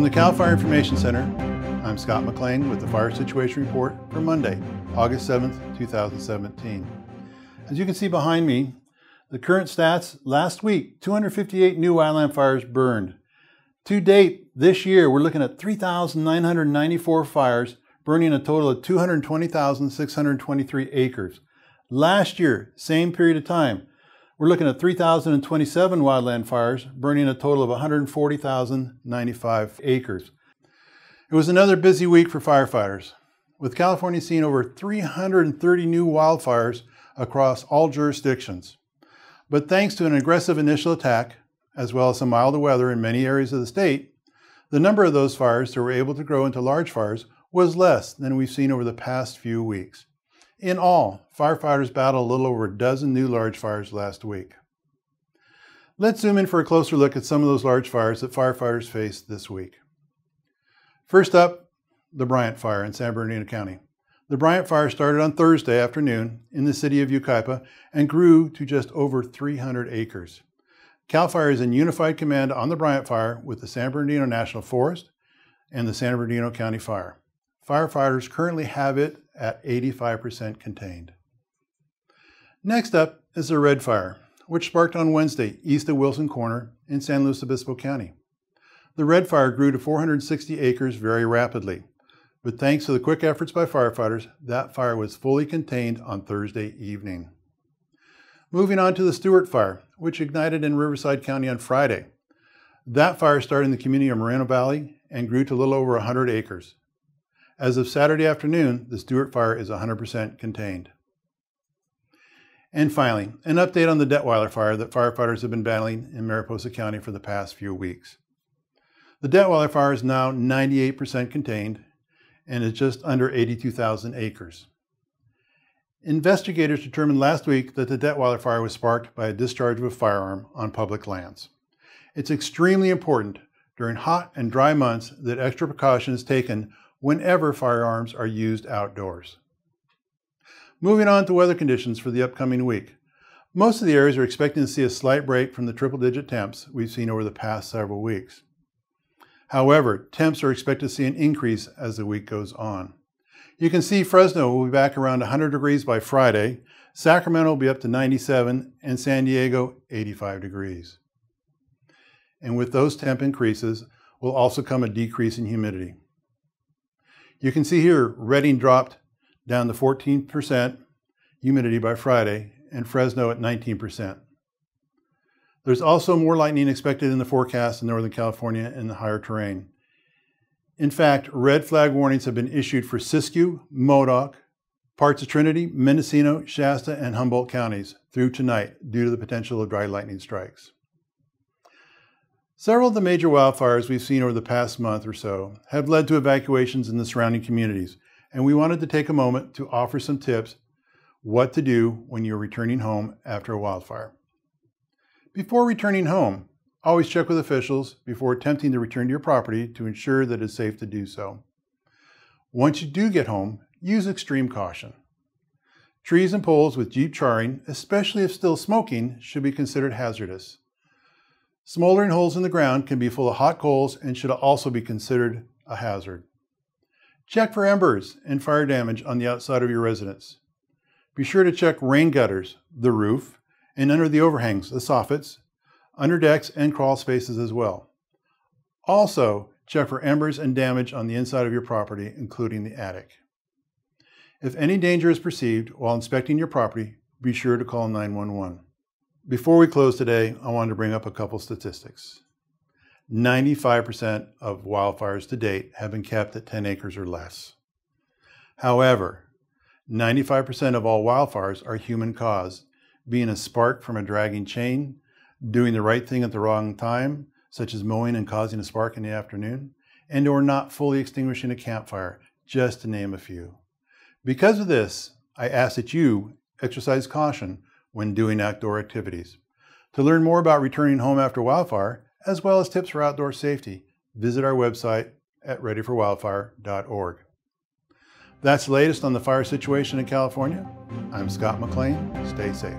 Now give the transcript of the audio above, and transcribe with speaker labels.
Speaker 1: From the CAL FIRE Information Center, I'm Scott McLean with the Fire Situation Report for Monday, August 7th, 2017. As you can see behind me, the current stats: last week, 258 new wildland fires burned. To date, this year, we're looking at 3,994 fires, burning a total of 220,623 acres. Last year, same period of time, we're looking at 3,027 wildland fires, burning a total of 140,095 acres. It was another busy week for firefighters, with California seeing over 330 new wildfires across all jurisdictions. But thanks to an aggressive initial attack, as well as some milder weather in many areas of the state, the number of those fires that were able to grow into large fires was less than we've seen over the past few weeks. In all, firefighters battled a little over a dozen new large fires last week. Let's zoom in for a closer look at some of those large fires that firefighters faced this week. First up, the Bryant Fire in San Bernardino County. The Bryant Fire started on Thursday afternoon in the city of Yucaipa and grew to just over 300 acres. CAL FIRE is in unified command on the Bryant Fire with the San Bernardino National Forest and the San Bernardino County Fire. Firefighters currently have it at 85% contained. Next up is the Red Fire, which sparked on Wednesday east of Wilson Corner in San Luis Obispo County. The Red Fire grew to 460 acres very rapidly, but thanks to the quick efforts by firefighters, that fire was fully contained on Thursday evening. Moving on to the Stewart Fire, which ignited in Riverside County on Friday. That fire started in the community of Moreno Valley and grew to a little over 100 acres. As of Saturday afternoon, the Stewart Fire is 100% contained. And finally, an update on the Detweiler Fire that firefighters have been battling in Mariposa County for the past few weeks. The Detweiler Fire is now 98% contained and is just under 82,000 acres. Investigators determined last week that the Detweiler Fire was sparked by a discharge of a firearm on public lands. It's extremely important during hot and dry months that extra precaution is taken whenever firearms are used outdoors. Moving on to weather conditions for the upcoming week. Most of the areas are expecting to see a slight break from the triple-digit temps we've seen over the past several weeks. However, temps are expected to see an increase as the week goes on. You can see Fresno will be back around 100 degrees by Friday, Sacramento will be up to 97, and San Diego 85 degrees. And with those temp increases will also come a decrease in humidity. You can see here Redding dropped down to 14% humidity by Friday and Fresno at 19%. There's also more lightning expected in the forecast in Northern California and the higher terrain. In fact, red flag warnings have been issued for Siskiyou, Modoc, parts of Trinity, Mendocino, Shasta, and Humboldt counties through tonight due to the potential of dry lightning strikes. Several of the major wildfires we've seen over the past month or so have led to evacuations in the surrounding communities, and we wanted to take a moment to offer some tips what to do when you're returning home after a wildfire. Before returning home, always check with officials before attempting to return to your property to ensure that it's safe to do so. Once you do get home, use extreme caution. Trees and poles with deep charring, especially if still smoking, should be considered hazardous. Smoldering holes in the ground can be full of hot coals and should also be considered a hazard. Check for embers and fire damage on the outside of your residence. Be sure to check rain gutters, the roof, and under the overhangs, the soffits, under decks and crawl spaces as well. Also, check for embers and damage on the inside of your property, including the attic. If any danger is perceived while inspecting your property, be sure to call 911. Before we close today, I wanted to bring up a couple statistics. 95% of wildfires to date have been kept at 10 acres or less. However, 95% of all wildfires are human caused, being a spark from a dragging chain, doing the right thing at the wrong time, such as mowing and causing a spark in the afternoon, and or not fully extinguishing a campfire, just to name a few. Because of this, I ask that you exercise caution when doing outdoor activities. To learn more about returning home after wildfire, as well as tips for outdoor safety, visit our website at readyforwildfire.org. That's the latest on the fire situation in California. I'm Scott McLean. Stay safe.